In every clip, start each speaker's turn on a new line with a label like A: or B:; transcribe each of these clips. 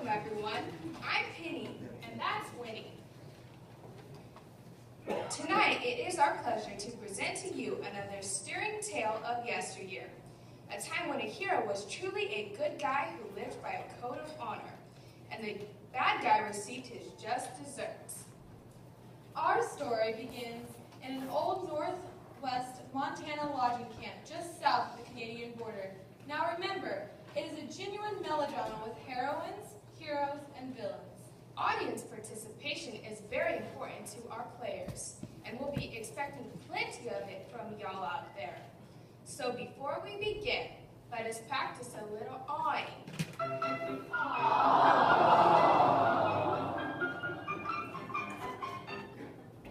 A: Welcome, everyone. I'm Penny, and that's Winnie. Tonight, it is our pleasure to present to you another stirring tale of yesteryear, a time when a hero was truly a good guy who lived by a code of honor, and the bad guy received his just desserts.
B: Our story begins in an old northwest Montana logging camp just south of the Canadian border. Now remember, it is a genuine melodrama with heroines, heroes, and villains.
A: Audience participation is very important to our players, and we'll be expecting plenty of it from y'all out there. So before we begin, let us practice a little awing.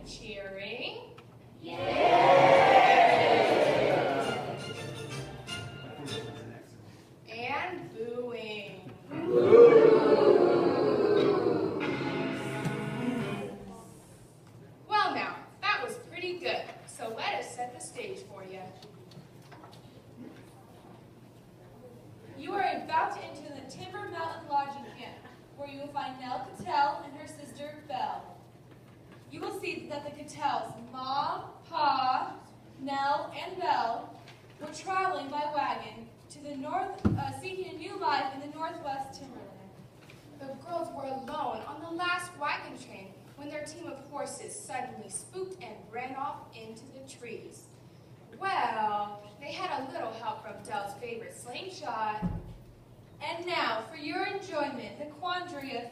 A: Cheering. And booing. Well now, that was pretty good, so let us set the stage for you.
B: You are about to enter the Timber Mountain Lodging Camp, where you will find Nell Cattell and her sister, Belle. You will see that the Cattells, Mom, Pa, Nell, and Belle, were traveling by wagon to the north, seeking a new life in the Northwest Timberland.
A: The girls were alone on the last wagon train when their team of horses suddenly spooked and ran off into the trees. Well, they had a little help from Dell's favorite slingshot.
B: And now, for your enjoyment, the quandary of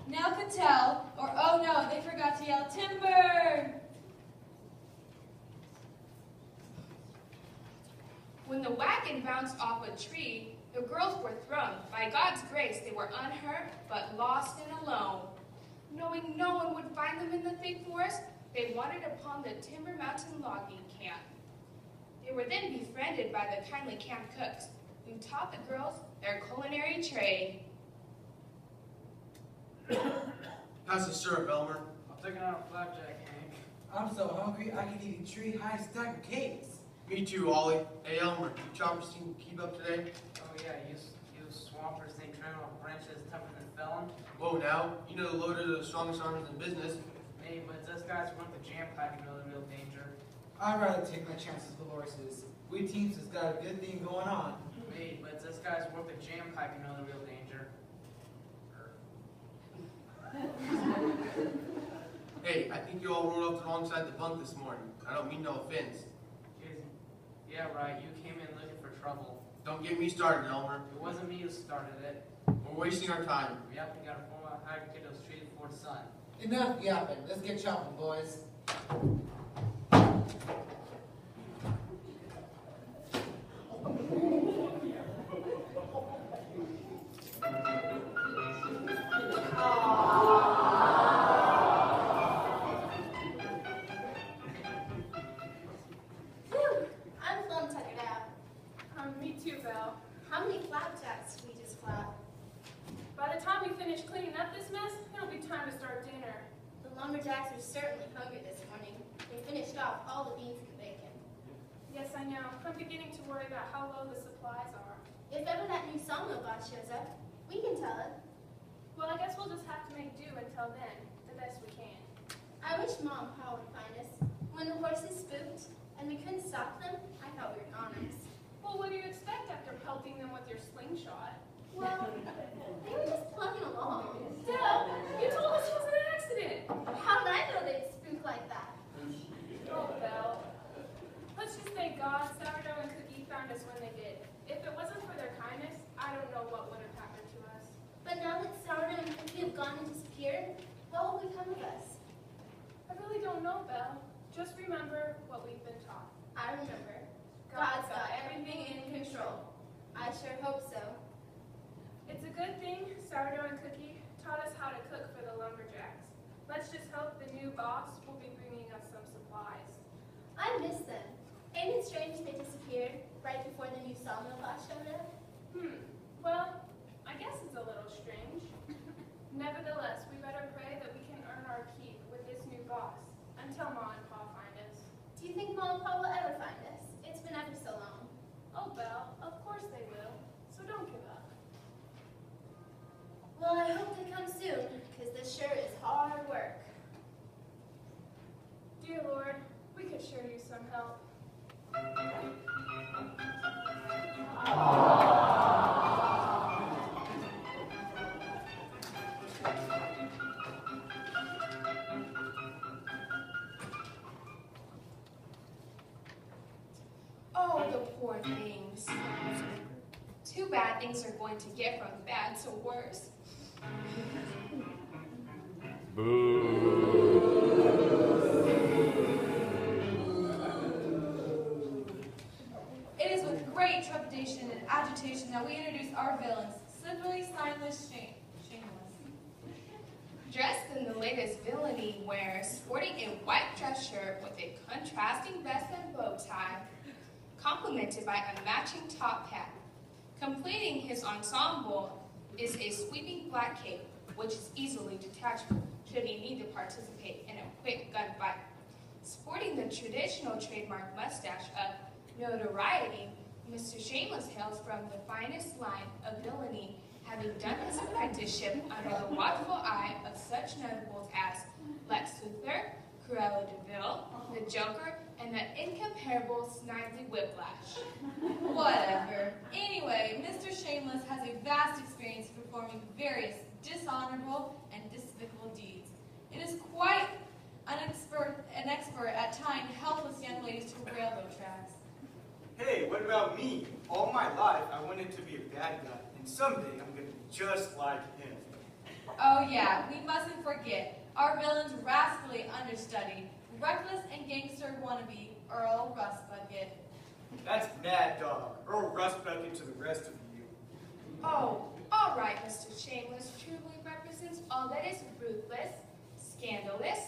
B: Nell Cattell, or oh no, they forgot to yell timber!
A: When the wagon bounced off a tree, the girls were thrown. By God's grace, they were unhurt, but lost and alone. Knowing no one would find them in the thick forest, they wandered upon the Timber Mountain logging camp. They were then befriended by the kindly camp cooks, who taught the girls their culinary trade.
C: Pass the syrup, Elmer.
D: I'll take another flapjack, Hank.
E: I'm so hungry I can eat a tree-high stack of cakes.
C: Me too, Ollie. Hey, Elmer, you choppers team keep up today?
D: Oh yeah, you swampers think trimming off branches tougher than felon?
C: Whoa, now. You know the loaders are the strongest arms in business.
D: Hey, but those guys want the jam pack and know the real danger.
E: I'd rather take my chances with horses. We teams has got a good thing going on.
D: Hey, but those guys work the jam pack and know the real danger.
C: Hey, I think you all rode up the wrong side of the bunk this morning. I don't mean no offense.
D: Yeah, right. You came in looking for trouble.
C: Don't get me started, Elmer.
D: It wasn't me who started it.
C: We're wasting our time.
D: Yep, we gotta form out how to get those treated before the sun.
E: Enough yapping. Let's get chopping, boys.
F: Me too, Belle. How many flapjacks did we just flap? By the time we finish cleaning up this mess, it'll be time to start dinner.
G: The lumberjacks are certainly hungry this morning. They finished off all the beans and bacon.
F: Yes, I know. I'm beginning to worry about how low the supplies are.
G: If ever that new sawmill boss shows up, we can tell it.
F: Well, I guess we'll just have to make do until then, the best we can.
G: I wish Mom and Pa would find us. When the horses spooked and we couldn't stop them, I thought we were goners.
F: Well, what do you expect after pelting them with your slingshot?
G: Well, they were just plugging along.
F: Dell, you told us it was an accident.
G: How did I know they'd spook like that?
F: Oh, Belle. Let's just thank God Sourdough and Cookie found us when they did. If it wasn't for their kindness, I don't know what would have happened to us.
G: But now that Sourdough and Cookie have gone and disappeared, what will become of us?
F: I really don't know, Belle. Just remember what we've been taught.
G: I remember. God's got everything in control. I sure hope so.
F: It's a good thing Sourdough and Cookie taught us how to cook for the lumberjacks. Let's just hope the new boss will be bringing us some supplies.
G: I miss them. Ain't it strange they disappeared right before the new sawmill boss showed up?
F: Well, I guess it's a little strange. Nevertheless, we better pray that we can earn our keep with this new boss until Ma and Pa find us.
G: Do you think Mom and Pa will ever find us? It's been ever so long.
F: Oh, Belle, of course they will. So don't give up.
G: Well, I hope they come soon, because this sure is hard work.
F: Dear Lord, we could sure use some help.
A: Oh, the poor things. Too bad things are going to get from bad to worse.
B: It is with great trepidation and agitation that we introduce our villains, simply signless, shameless.
A: Dressed in the latest villainy wear, sporting a white dress shirt with a contrasting vest and bow tie, complemented by a matching top hat. Completing his ensemble is a sweeping black cape, which is easily detachable should he need to participate in a quick gunfight. Sporting the traditional trademark mustache of notoriety, Mr. Shameless hails from the finest line of villainy, having done his apprenticeship under the watchful eye of such notables as Lex Luthor, Cruella de Vil, the Joker, and the incomparable Snidely Whiplash.
B: Whatever. Anyway, Mr. Shameless has a vast experience performing various dishonorable and despicable deeds. It is quite an expert at tying helpless young ladies to railroad tracks.
H: Hey, what about me? All my life, I wanted to be a bad guy, and someday I'm going to be just like him.
B: Oh yeah, we mustn't forget our villain's rascally understudy, reckless and gangster wannabe Earl Rustbucket.
H: That's Mad Dog, Earl Rustbucket to the rest of you.
A: Oh, all right, Mr. Shameless truly represents all that is ruthless, scandalous,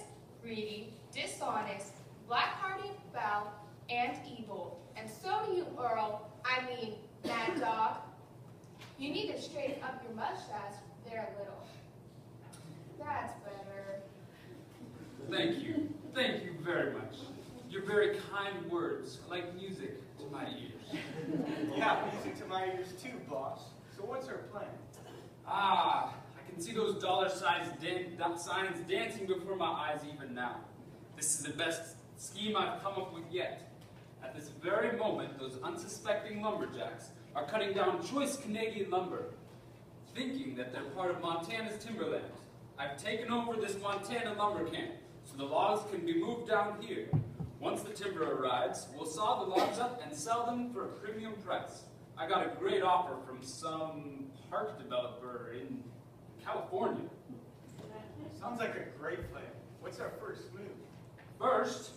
A: greedy, dishonest, black-hearted, foul, and evil. And so do you, Earl, I mean, Mad Dog. You need to straighten up your mustache there a little. That's better.
I: Thank you very much. Your very kind words are like music to my ears.
H: Yeah, music to my ears too, boss. So what's our plan?
I: Ah, I can see those dollar signs dancing before my eyes even now. This is the best scheme I've come up with yet. At this very moment, those unsuspecting lumberjacks are cutting down choice Canadian lumber, thinking that they're part of Montana's timberland. I've taken over this Montana lumber camp, so the logs can be moved down here. Once the timber arrives, we'll saw the logs up and sell them for a premium price. I got a great offer from some park developer in California.
H: Sounds like a great plan. What's our first move?
I: First,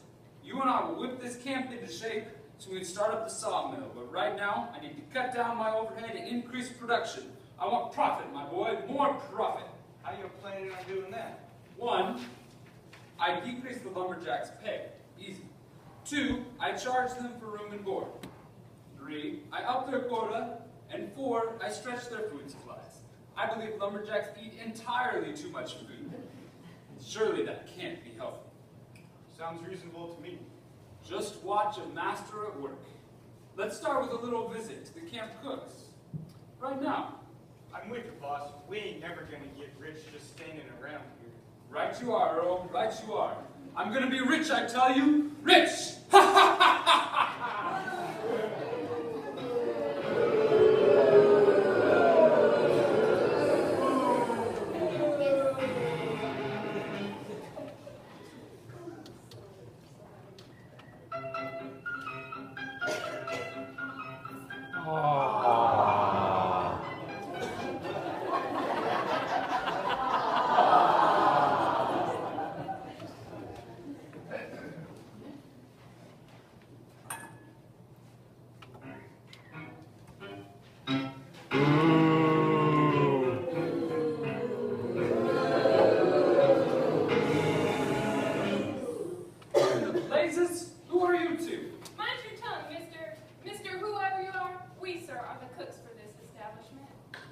I: you and I will whip this camp into shape so we can start up the sawmill. But right now, I need to cut down my overhead and increase production. I want profit, my boy, more profit.
H: How you planning on doing that?
I: 1, I decrease the lumberjacks' pay. Easy. 2, I charge them for room and board. 3, I up their quota. And 4, I stretch their food supplies. I believe lumberjacks eat entirely too much food. Surely that can't be healthy.
H: Sounds reasonable to me.
I: Just watch a master at work. Let's start with a little visit to the camp cooks. Right now.
H: I'm with you, boss. We ain't never gonna get rich just standing around here.
I: Right you are, Earl. Right you are. I'm gonna be rich, I tell you. Rich! Ha ha ha ha ha!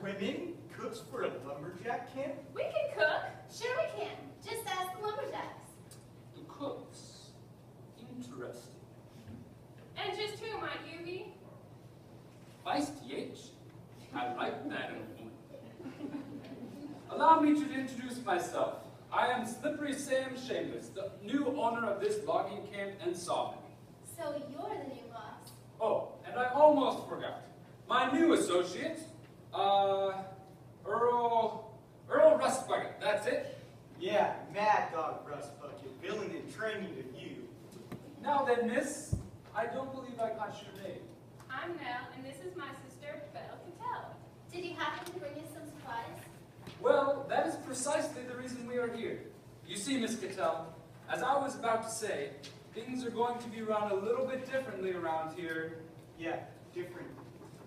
H: Women? Cooks for a lumberjack camp?
G: We can cook. Sure we can. Just ask the lumberjacks.
I: The cooks. Interesting.
F: And just who might you be?
I: Feisty H. I like that in a woman. logging camp and sawmill.
G: So you're the new boss.
I: Oh, and I almost forgot. My new associate, Earl Rustbucket, that's it.
H: Yeah, Mad Dog Rust Bucket, billing and training of you.
I: Now then, miss, I don't believe I got your name.
F: I'm Nell, and this is my sister, Belle Cattell.
G: Did you happen to bring us some supplies?
I: Well, that is precisely the reason we are here. You see, Miss Cattell, as I was about to say, things are going to be run a little bit differently around here.
H: Yeah, different.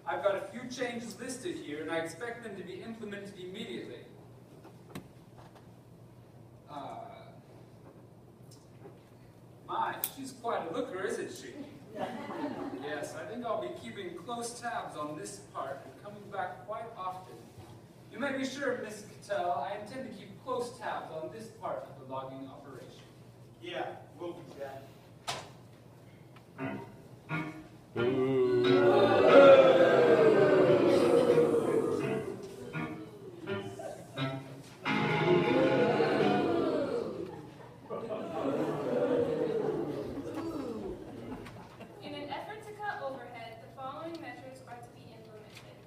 I: I've got a few changes listed here, and I expect them to be implemented immediately. My, she's quite a looker, isn't she? Yes, I think I'll be keeping close tabs on this part and coming back quite often. You may be sure, Miss Cattell, I intend to keep close tabs on this part of the logging operation.
H: Yeah, we'll do that.
F: In an effort to cut overhead, the following measures are to be implemented.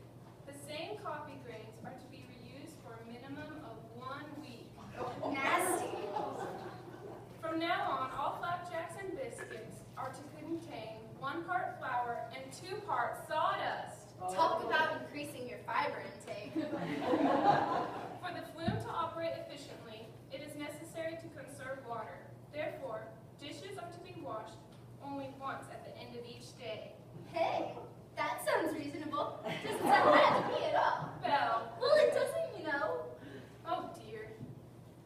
F: The same coffee grains are to be reused for a minimum of 1 week.
G: Nasty.
F: From now on, all flapjacks and biscuits are to contain 1 part flour and 2 parts sawdust.
G: Talk about increasing your fiber intake.
F: For the flume to operate efficiently, it is necessary to conserve water. Therefore, dishes are to be washed only once at the end of each day.
G: Hey, that sounds reasonable. Doesn't sound bad to me at all.
F: Belle.
G: Well, it doesn't, you know.
F: Oh dear.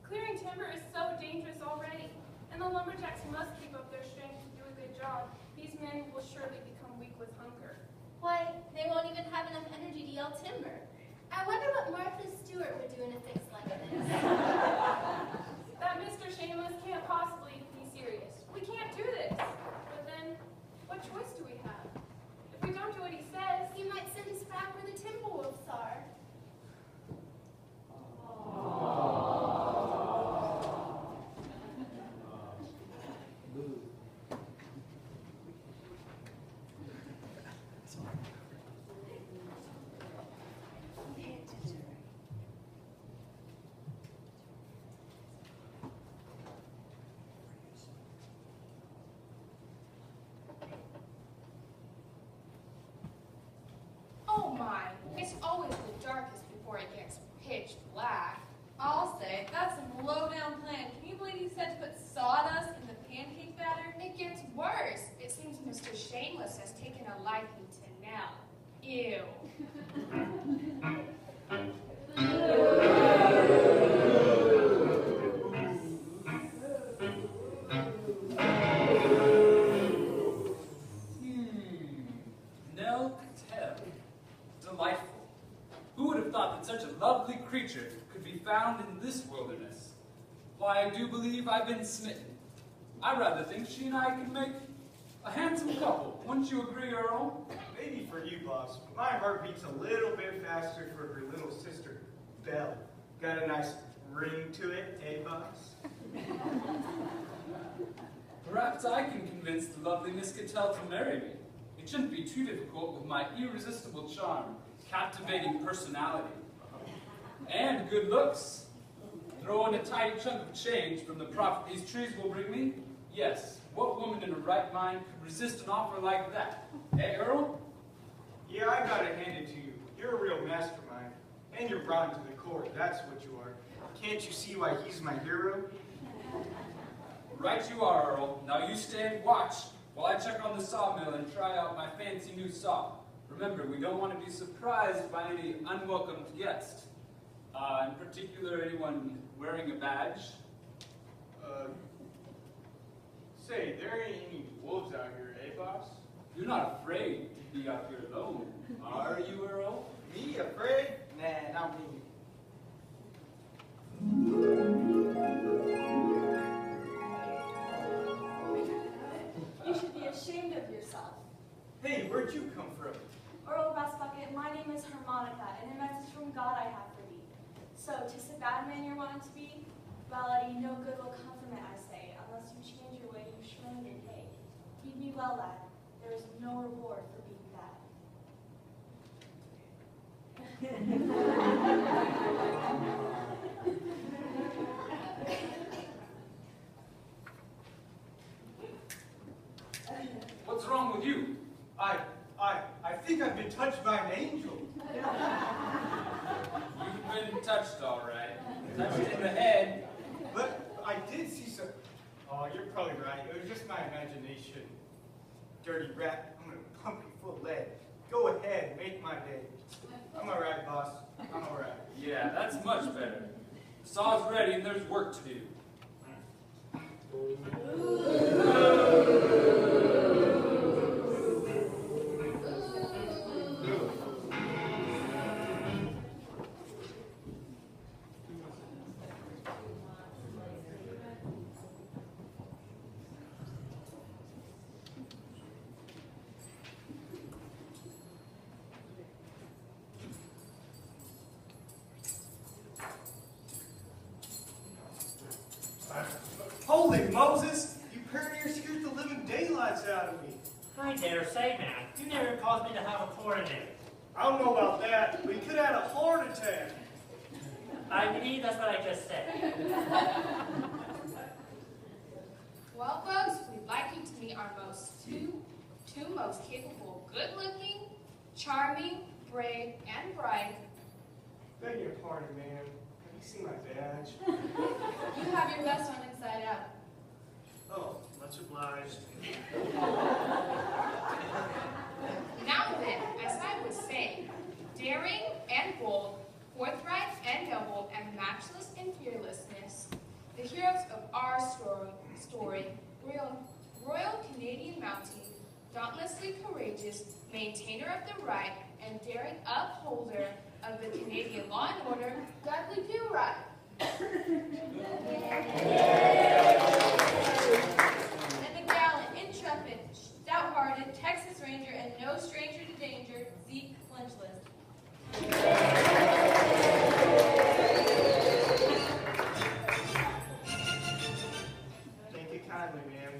F: Clearing timber is so dangerous already, and the lumberjacks must keep up their strength to do a good job. These men will surely become weak with hunger.
G: Why, they won't even have enough energy to yell timber. I wonder what Martha Stewart would do in a fix like this.
F: That Mr. Shameless can't possibly be serious. We can't do this. But then, what choice do we have? If we don't do what he says,
G: He might send us back where the timber wolves are.
A: Oh my, it's always the darkest before it gets pitch black.
B: I'll say, that's some low-down plan. Can you believe he said to put sawdust in the pancake batter?
A: It gets worse. It seems Mr. Shameless has taken a liking to Nell. Ew.
I: Nell Cattell. Delightful. Who would have thought that such a lovely creature could be found in this wilderness? Why, I do believe I've been smitten. I rather think she and I can make a handsome couple. Wouldn't you agree, Earl?
H: Maybe for you, boss, but my heart beats a little bit faster for her little sister, Belle. Got a nice ring to it, eh, boss?
I: Perhaps I can convince the lovely Miss Cattell to marry me. It shouldn't be too difficult with my irresistible charm, captivating personality, and good looks. Throw in a tidy chunk of change from the profit these trees will bring me. Yes, what woman in her right mind could resist an offer like that? Eh, Earl?
H: Yeah, I gotta hand it to you. You're a real mastermind. And you're brought to the court, that's what you are. Can't you see why he's my hero?
I: Right you are, Earl. Now you stand watch while I check on the sawmill and try out my fancy new saw. Remember, we don't want to be surprised by any unwelcome guest. In particular, anyone wearing a badge.
H: Say, there ain't any wolves out here, eh, boss?
I: You're not afraid to be out here alone, are you, Earl?
H: Me, afraid? Nah, not me.
B: You should be ashamed of yourself.
H: Hey, where'd you come from?
J: Earl Rustbucket, my name is Harmonica, and a message from God I have for thee. So, 'tis a bad man you're wanting to be? Well, Eddie, no good will come from it, I say, unless you change your way, you shrimp. grain and hay. Heed me well, lad. There is no reward for being
I: What's wrong with you?
H: I think I've been touched by an angel.
I: You've been touched, all right. Touched in the head.
H: But I did see some... Oh, you're probably right. It was just my imagination. Dirty rat, I'm gonna pump you full of lead. Go ahead, make my day. I'm all right, boss. I'm all right.
I: Yeah, that's much better. The saw's ready and there's work to do.
H: Holy Moses! You courier scared the living daylights out of me.
K: I dare say, man. You never caused me to have a coronary.
H: I don't know about that, but you could have had a heart attack.
K: I believe that's what I just said.
A: Well, folks, we'd like you to meet our two most capable, good-looking, charming, brave, and bright.
H: Beg your pardon, ma'am. Have you seen my badge?
B: You have your vest on inside out.
H: Oh, much obliged.
A: Now then, as I was saying, daring and bold, forthright and noble, and matchless in fearlessness, the heroes of our story, Royal Canadian Mountie, dauntlessly courageous, maintainer of the right, and daring upholder of the Canadian law and order, Dudley Do-Right.
B: And the gallant, intrepid, stout-hearted Texas Ranger and no stranger to danger, Zeke Flinchless.
H: Thank you kindly, ma'am.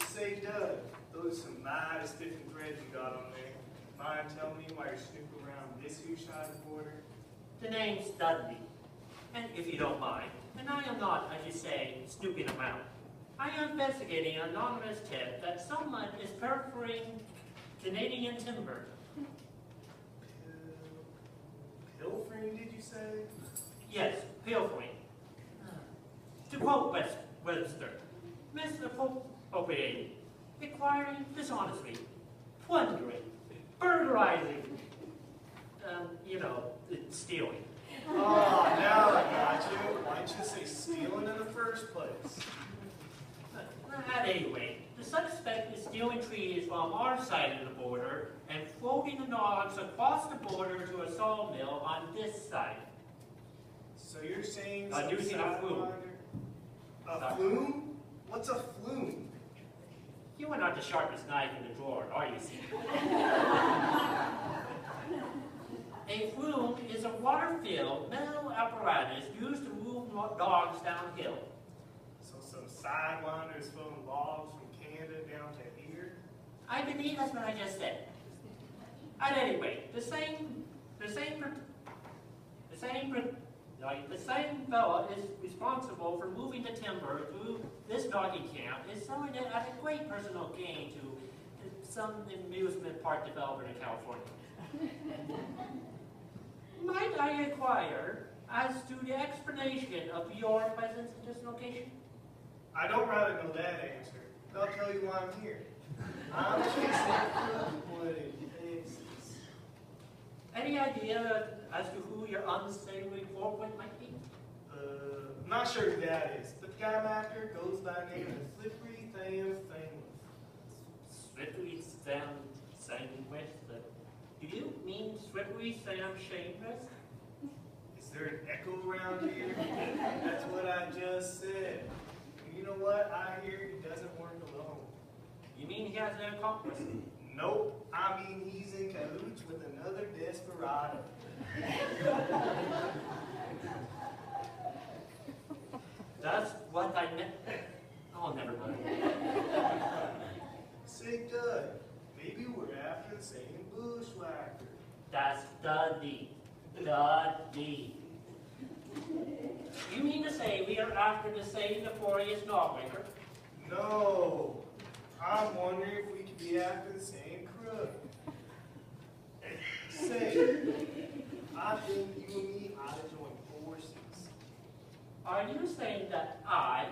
H: Say, Doug, those are some mighty stiff and threads you got on there. Mind telling me why you're snooping around this here side of the border?
K: The name's Dudley. And if you don't mind, and I am not, as you say, snooping around. I am investigating an anonymous tip that someone is pilfering Canadian timber.
H: Pilfering, did you say?
K: Yes, pilfering. To quote Webster, misappropriating, acquiring dishonestly, plundering, burglarizing, stealing.
H: Oh, now I got you. Why didn't you say stealing in the first place?
K: At any rate, the suspect is stealing trees from our side of the border and floating the logs across the border to a sawmill on this side.
H: So you're saying
K: Using a flume.
H: A flume? What's a flume?
K: You are not the sharpest knife in the drawer, are you, see? A flume is a water-filled metal apparatus used to move logs downhill.
H: So some sidewinders filling logs from Canada down to here?
K: I believe that's what I just said. At any rate, the same fellow is responsible for moving the timber through this logging camp is selling it at a great personal gain to some amusement park developer in California. Might I inquire as to the explanation of your presence in this location?
H: I don't rather know that answer. I'll tell you why I'm here. I'm chasing wood in Texas.
K: Any idea as to who your unsavory foreman might be?
H: I'm not sure who that is, but the guy I'm after goes by the name of Slippery Sam Shameless.
K: Slippery Sam Shameless? Do you mean Slippery Sam Shameless?
H: Is there an echo around here? That's what I just said. And you know what? I hear he doesn't work alone.
K: You mean he has an accomplice?
H: Nope. I mean he's in cahoots with another desperado.
K: That's what I meant. Oh, never mind.
H: contractor.
K: That's Dudley. Dudley. You mean to say we are after the same nefarious lawbreaker?
H: No. I'm wondering if we could be after the same crook. Say, I think you and me ought to join forces.
K: Are you saying that I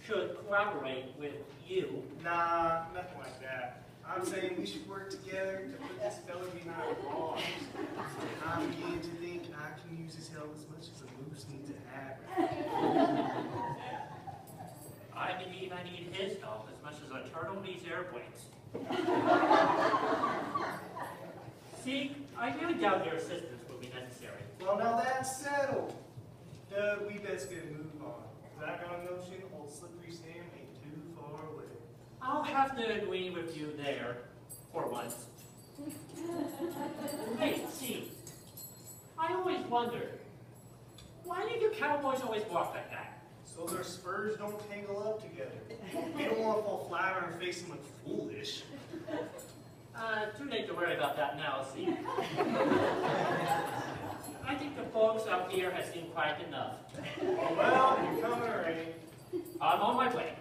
K: should collaborate with you?
H: Nah, nothing like that. I'm saying we should work together to put this fella behind bars. I'm beginning to think I can use his help as much as a moose needs a habit.
K: I believe I need his help as much as a turtle needs airplanes. See, I really doubt your assistance will be necessary.
H: Well, now that's settled. We best get a move on. I got a notion old Slippery Sam ain't too far away.
K: I'll have to agree with you there, for once. Hey, see, I always wondered, why do you cowboys always walk like that?
H: So their spurs don't tangle up together. We don't want to fall flat on our face and look foolish.
K: Too late to worry about that now, see. I think the folks out here have seen quite enough.
H: Oh, well, you're coming already.
K: I'm on my way.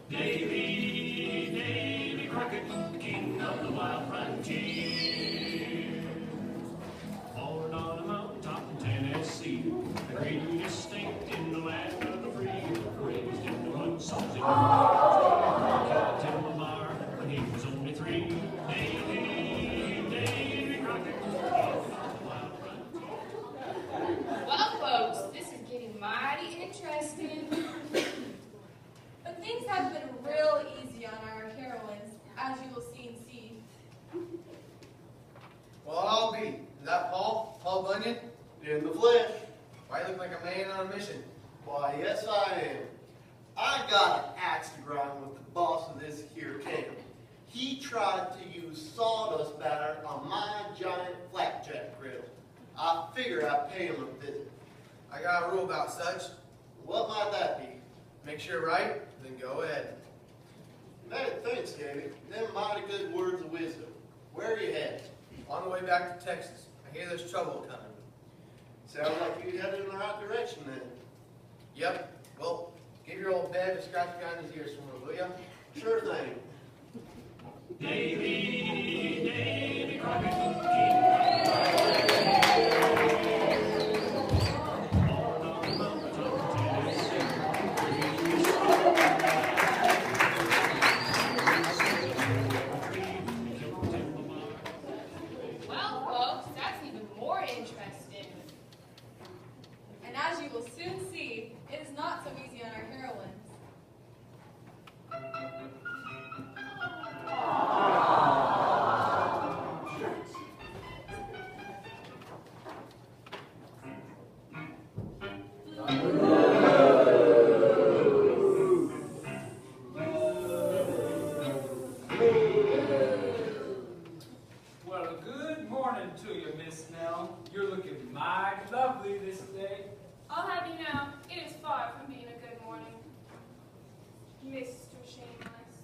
L: Davy Crockett, king of the wild frontier. Born on a mountaintop in Tennessee, the greatest state in the land of the free. Raised in the one songs in the Timber Bar when he was only 3. Davy Crockett, king of the wild frontier.
A: Well, folks, this is getting mighty interesting.
B: But things have been real easy on our heroines, as you will soon see.
C: Well, I'll be. Is that Paul? Paul Bunyan?
M: In the flesh.
C: Why, you look like a man on a mission.
M: Why, yes I am. I got an axe to grind with the boss of this here camp. He tried to use sawdust batter on my giant flapjack grill. I figure I'd pay him a visit.
C: I got a rule about such.
M: What might that be?
C: Make sure you're right, then go ahead.
M: Hey, thanks, Davey. Them mighty good words of wisdom. Where are you headed?
C: On the way back to Texas. I hear there's trouble coming.
M: Sounds like you headed in the right direction then.
C: Yep. Well, give your old Bev a scratch behind his ears somewhere, will ya?
M: Sure thing.
L: Davy Crockett, king of the wild born on a mountaintop in Tennessee.
A: Well, folks, that's even more interesting.
B: And as you will soon see, it is not so easy on our heroines.
I: Well, good morning to you, Miss Nell. You're looking mighty lovely this day.
F: I'll have you know, it is far from being a good morning, Mr. Shameless.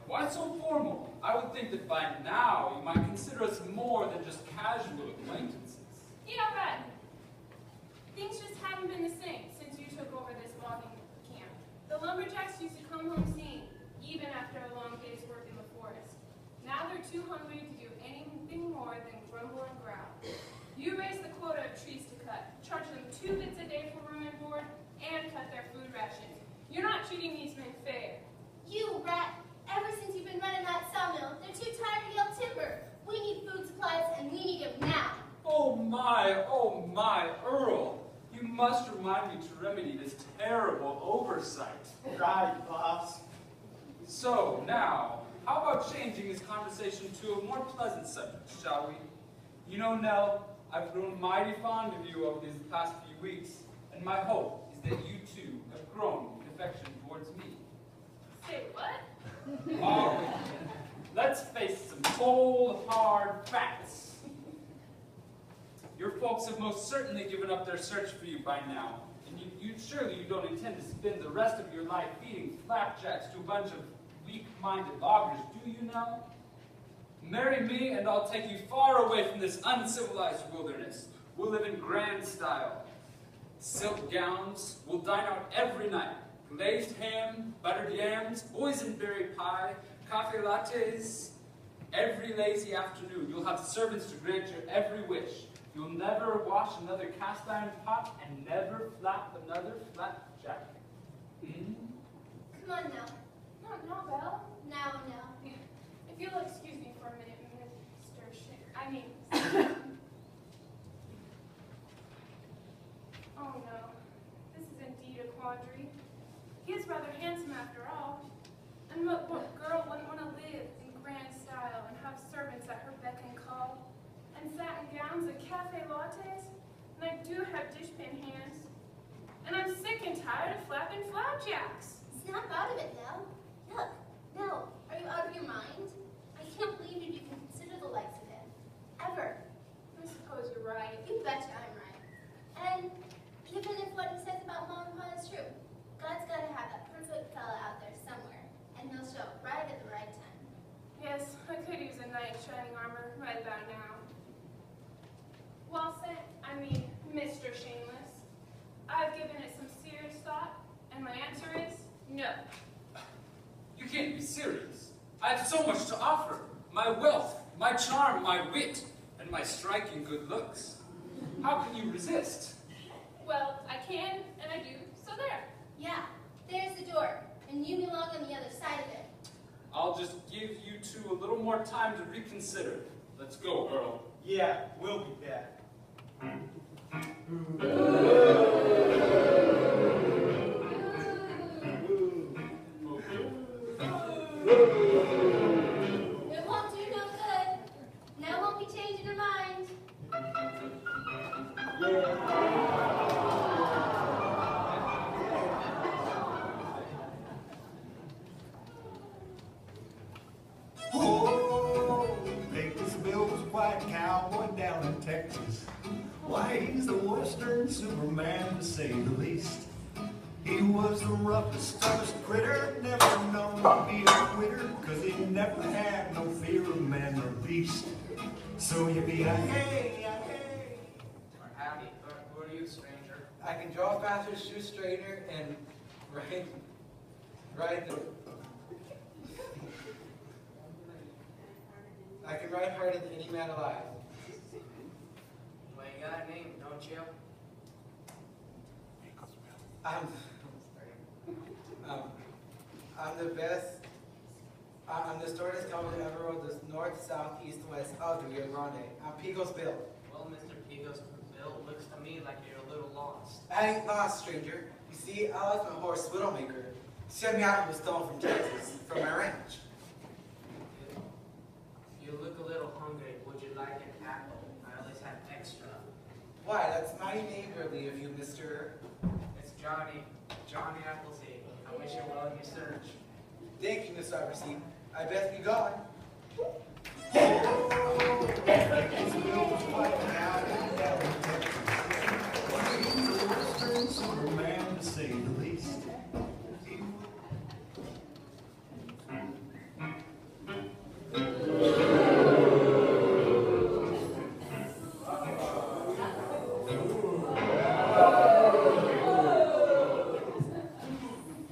I: Why so formal? I would think that by now you might consider us more than just casual acquaintances.
F: You know, Brad, things just haven't been the same since you took over this logging camp. The lumberjacks used to come home singing, even after a long day's work in the forest. Now they're too hungry to do anything more than grumble and growl. You raise the quota of trees to cut, charge them 2 bits a day for room and board, and cut their food rations. You're not treating these men fair.
G: You rat! Ever since you've been running that sawmill, they're too tired to yell timber. We need food supplies, and we need them now.
I: Oh my, Earl. You must remind me to remedy this terrible oversight.
H: Right, boss.
I: So, now, how about changing this conversation to a more pleasant subject, shall we? You know, Nell, I've grown mighty fond of you over these past few weeks, and my hope is that you too have grown in affection towards me.
F: Say what?
I: All right, then. Let's face some cold, hard facts. Your folks have most certainly given up their search for you by now. And surely you don't intend to spend the rest of your life feeding flapjacks to a bunch of weak-minded loggers, do you now? Marry me and I'll take you far away from this uncivilized wilderness. We'll live in grand style. Silk gowns, we'll dine out every night. Glazed ham, buttered yams, boysenberry pie, coffee lattes. Every lazy afternoon, you'll have servants to grant your every wish. You'll never wash another cast iron pot and never flap another flapjack. Hmm?
G: Come on now.
F: No, Belle.
G: Now.
F: If you'll excuse me for a minute, Mr. Oh no, this is indeed a quandary. He is rather handsome after all. And what girl wouldn't want to live in grand style and have servants at her beck and call? And satin gowns and cafe lattes? And I do have dishpan hands. And I'm sick and tired of flapping flapjacks.
G: Snap out of it now. Look, no, are you out of your mind? I can't believe you'd even consider the likes of him. Ever.
F: I suppose you're right.
G: You betcha I'm right. And even if what he says about Mom and Pa is true, God's got to have that perfect fella out there somewhere, and he'll show up right at the right time.
F: Yes, I could use a knight in shining armor right about now. Well said, Mr. Shameless. I've given it some serious thought, and my answer is no.
I: You can't be serious. I have so much to offer. My wealth, my charm, my wit, and my striking good looks. How can you resist?
F: Well, I can, and I do, so there.
G: Yeah, there's the door, and you belong on the other side of it.
I: I'll just give you two a little more time to reconsider. Let's go, Earl.
H: Yeah, we'll be back.
G: It won't do no good. Now won't be changing her mind.
L: Oh, Pecos Bill's white cowboy down in Texas. Why, he's the Western Superman to say the least. He was the roughest, toughest critter, never known to be a quitter, 'cause he never had no fear of man or beast. So you be a hey,
D: Or howdy. Who are you, stranger?
E: I can draw faster, shoot straighter, and ride the... I can ride harder than any man alive.
D: Well, you got a name, don't you?
E: I'm the best. I'm the shortest cowboy that ever rode the north, south, east, west of the Rio Grande. I'm Pecos Bill.
D: Well, Mr. Pecos Bill, looks to me like you're a little lost.
E: I ain't lost, stranger. You see, I lost my horse, Widowmaker. Sent me out in the stone from Texas, from my ranch.
D: You look a little hungry. Would you like an apple? I always have extra.
E: Why, that's mighty neighborly of you, Mr.
D: It's Johnny Appleseed. I wish you well in your search.
E: Thank you, Mr. Appleseed. I best be gone.
L: Pecos Bill's white cowboy down in Texas. Why, he's the Western Superman to say the least.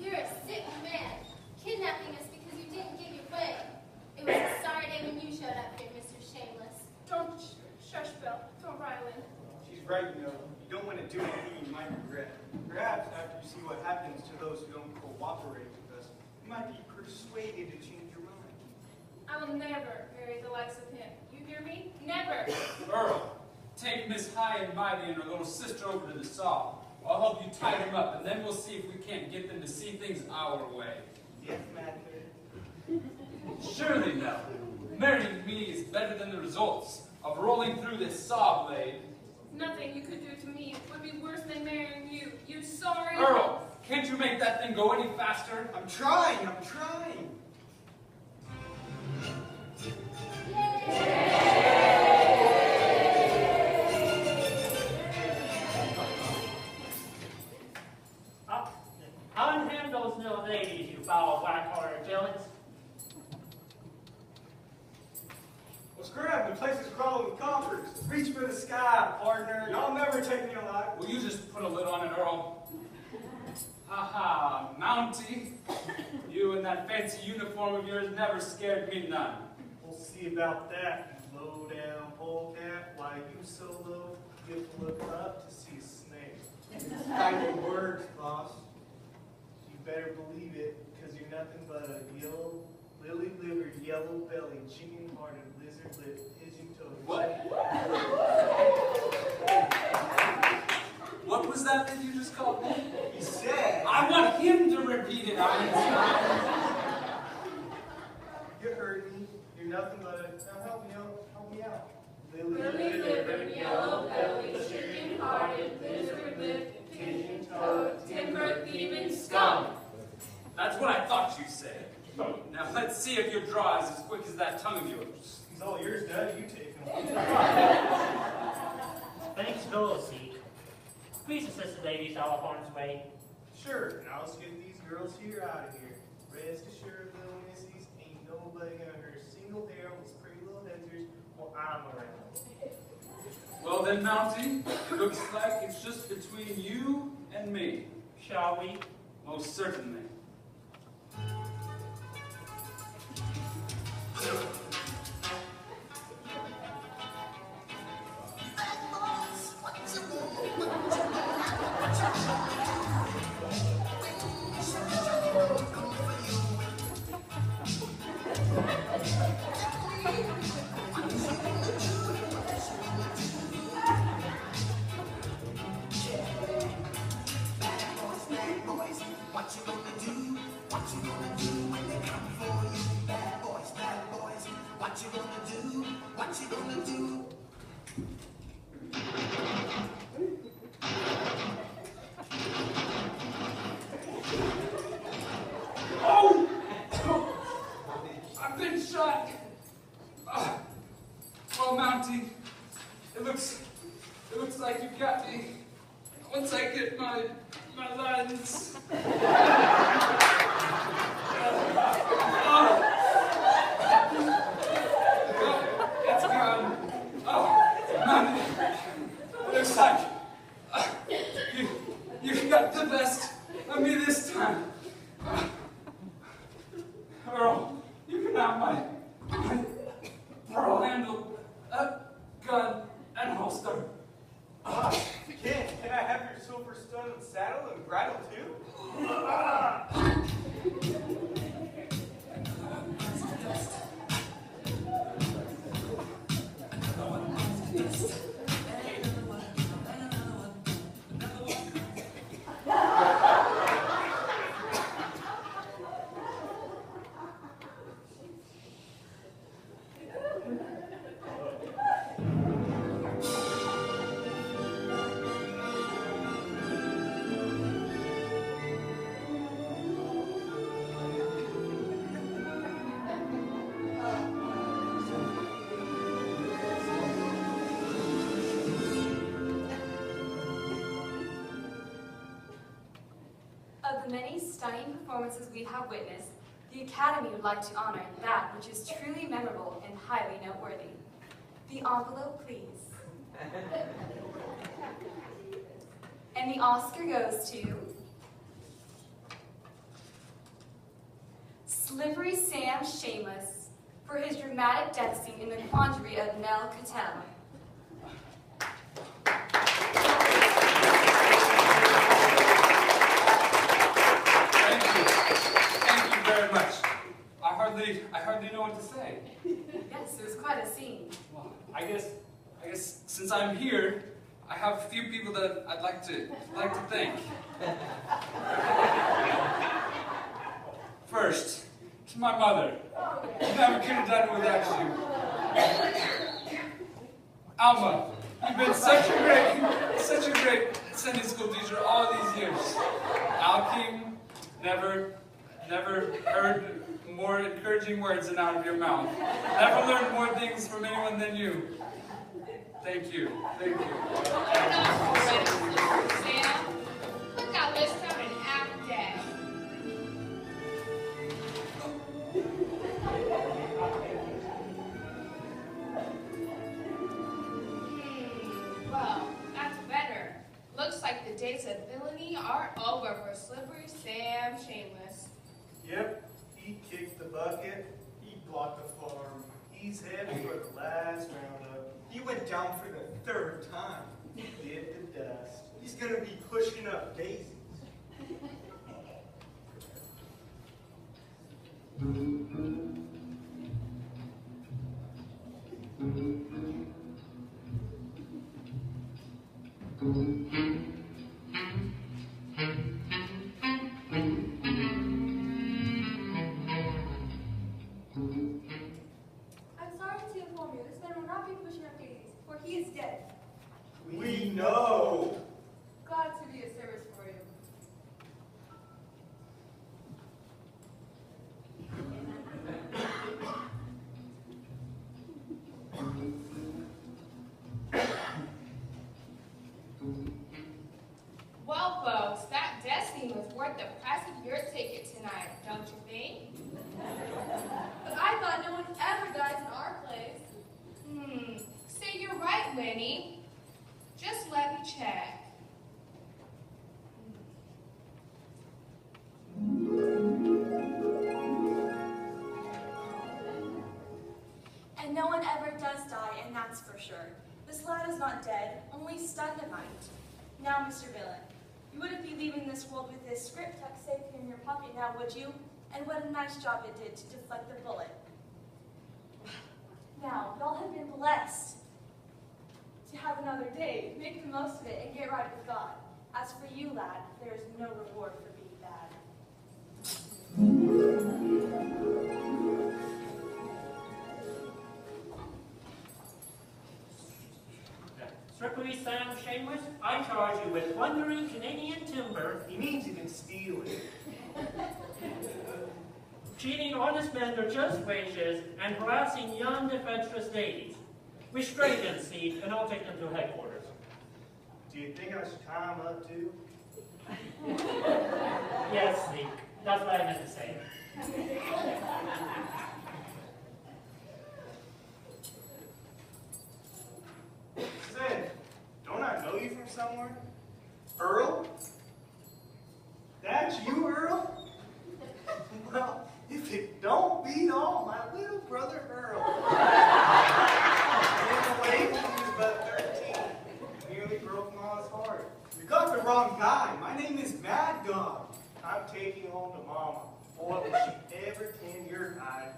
G: You're a sick man, kidnapping us because you didn't give your way. It was a sorry day when you showed up here, Mr. Shameless.
F: Don't shush, Belle. Don't rile in.
H: She's right, you know. You don't want to do anything you might regret. Perhaps after you see what happens to those who don't cooperate with us, you might be persuaded to change your mind.
F: I will never marry the likes of him. You hear me? Never.
I: Earl, take Miss High and Mighty and her little sister over to the saw. I'll help you tie them up, and then we'll see if we can't get them to see things our way.
H: Yes, Master.
I: Surely, Nell, marrying me is better than the results of rolling through this saw blade.
F: Nothing you could do to me would be worse than marrying you. You sorry?
I: Earl, can't you make that thing go any faster?
H: I'm trying. Well, scrap, the place is crawling with coppers. Reach for the sky, partner. Y'all never take me alive.
I: Will you just put a lid on it, Earl? Ha-ha, Mountie. You in that fancy uniform of yours never scared me none.
H: We'll see about that, you low-down polecat. Why, you so low, you have to look up to see a snake. How it works, boss. You better believe it, because you're nothing but a yellow, lily-livered, yellow-bellied, chicken-hearted, lizard-lipped, pigeon-toed.
I: What? What was that you just called me?
H: He said...
I: I want him to repeat it.
H: You heard me. You're nothing but a... Now help me out.
F: Lily-livered, yellow-bellied, chicken-hearted, lizard-lipped, pigeon-toed, timber-thieving scum.
I: That's what I thought you said. Now let's see if your draw is as quick as that tongue of yours.
H: He's all yours, Dad. You take him.
K: Thanks, Dorothy. Please assist the ladies out of harm's way.
H: Sure, now let's get these girls here out of here. Rest assured, little missies, ain't nobody gonna hurt a single hair on these pretty little heads while I'm around.
I: Well then, Mountie, it looks like it's just between you and me.
K: Shall we?
I: Most certainly.
J: Of the many stunning performances we have witnessed, the Academy would like to honor that which is truly memorable and highly noteworthy. The envelope, please. And the Oscar goes to Slippery Sam Shameless for his dramatic death scene in The Quandary of Nell Cattell.
I: I hardly know what to say.
J: Yes, it was quite a scene.
I: Well, I guess since I'm here, I have a few people that I'd like to thank. First, to my mother. Never could have done it without you. Alma, you've been such a great Sunday school teacher all these years. Al King, never heard more encouraging words than out of your mouth. Never learned more things from anyone than you. Thank you. Thank you.
A: Sam, look out this time and act dead. of villainy are over for Slippery Sam Shameless.
H: Yep, he kicked the bucket, he blocked the farm, he's headed for the last roundup. He went down for the third time. He bit the dust. He's gonna be pushing up daisies.
B: I'm sorry to inform you, this man will not be pushing up daisies, for he is dead.
H: We know.
B: Glad to be of service for you.
A: Well, folks, that destiny was worth the price of your ticket tonight, don't you think?
B: But I thought no one ever dies in our place.
A: Say you're right, Winnie. Just let me check.
J: And no one ever does die, and that's for sure. This lad is not dead, only stunned a mite. Now, Mr. Villain, you wouldn't be leaving this world with this script tucked safely in your pocket now, would you? And what a nice job it did to deflect the bullet. Now, y'all have been blessed to have another day. Make the most of it and get right with God. As for you, lad, there is no reward for being bad.
K: Slippery Sam Shameless, I charge you with plundering Canadian timber.
H: He means you can steal it.
K: Cheating honest men their just wages, and harassing young defenseless ladies. Restrain them, Steve, and I'll take them to headquarters.
H: Do you think I should tie him up too?
K: Yes, Steve, that's what I meant to say.
H: Sid, don't I know you from somewhere? Earl? That's you, Earl? Well, if it don't beat all my little brother Earl. Ran away when he was about 13. Nearly broke Ma's heart. You got the wrong guy. My name is Mad Dog. I'm taking home to Mama. Boy, will she ever tend your hide.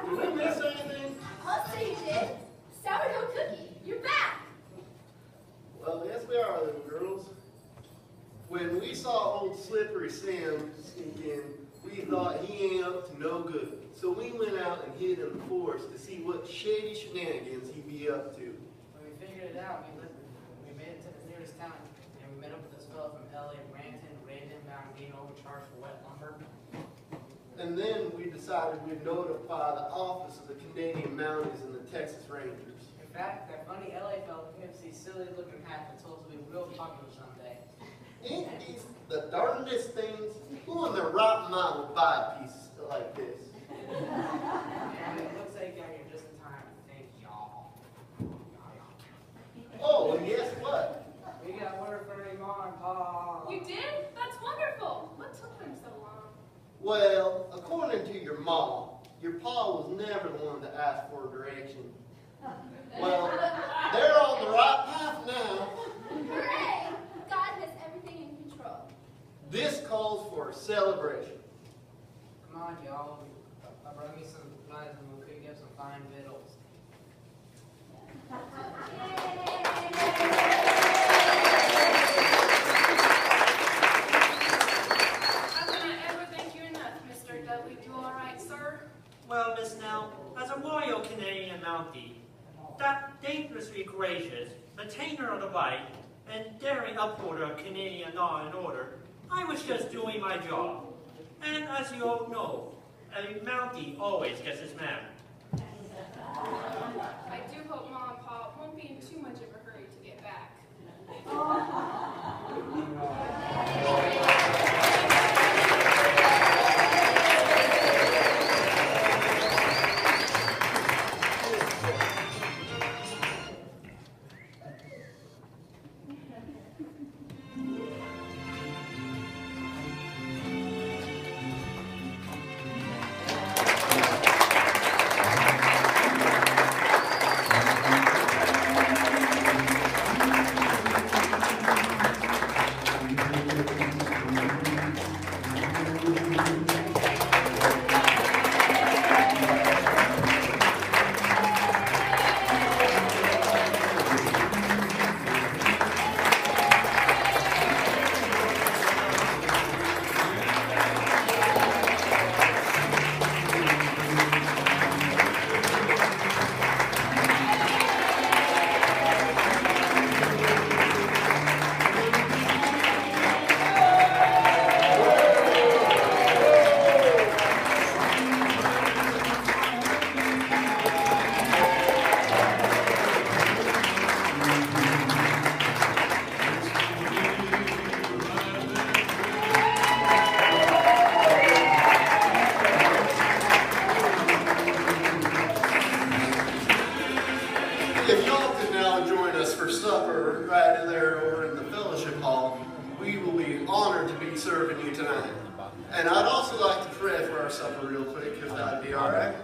M: Did we miss anything?
G: I'll say you did. Sourdough cookie, you're back.
M: Well, yes, we are, little girls. When we saw old Slippery Sam sneak in, we thought he ain't up to no good. So we went out and hid in the forest to see what shady shenanigans he'd be up to.
D: When we figured it out, we made it to the nearest town, and we met up with this fellow from LA, Ranton, raved him about being overcharged for wet lumber.
M: And then we decided we'd notify the office of the Canadian Mounties and the Texas Rangers.
D: In fact, that funny LA fellow came up to see silly-looking hat that told us we'd be real popular someday.
M: Ain't these the darndest things? Who in their right mind would buy a piece like this?
D: And it looks like you got here just in time. Thank y'all.
M: Oh, and guess what?
D: We got word for your mom, Pa.
F: You did? That's wonderful. What took them so long?
M: Well, according to your mom, your pa was never the one to ask for a direction. Well, they're on the right path now.
G: Hooray! God has everything in control.
M: This calls for a celebration.
D: Come on, y'all. I brought me some supplies and we'll cook up some fine victuals.
F: How can I ever thank you enough, Mr. Dudley? You all right, sir?
K: Well, Miss Nell, as a loyal Canadian Mountie, that dangerously courageous, maintainer of the right, and daring upholder of Canadian law and order, I was just doing my job. And as you all know, a Mountie always gets his man.
F: I do hope Mom and Pa won't be in too much of a hurry to get back.
M: If y'all could now join us for supper right there over in the fellowship hall, we will be honored to be serving you tonight. And I'd also like to pray for our supper real quick, if that'd be all right.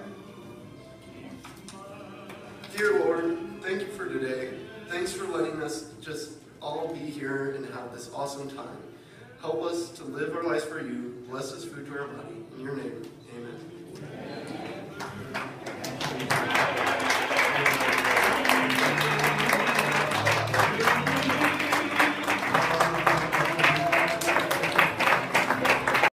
M: Dear Lord, thank you for today. Thanks for letting us just all be here and have this awesome time. Help us to live our lives for you. Bless this food to our body. In your name, amen.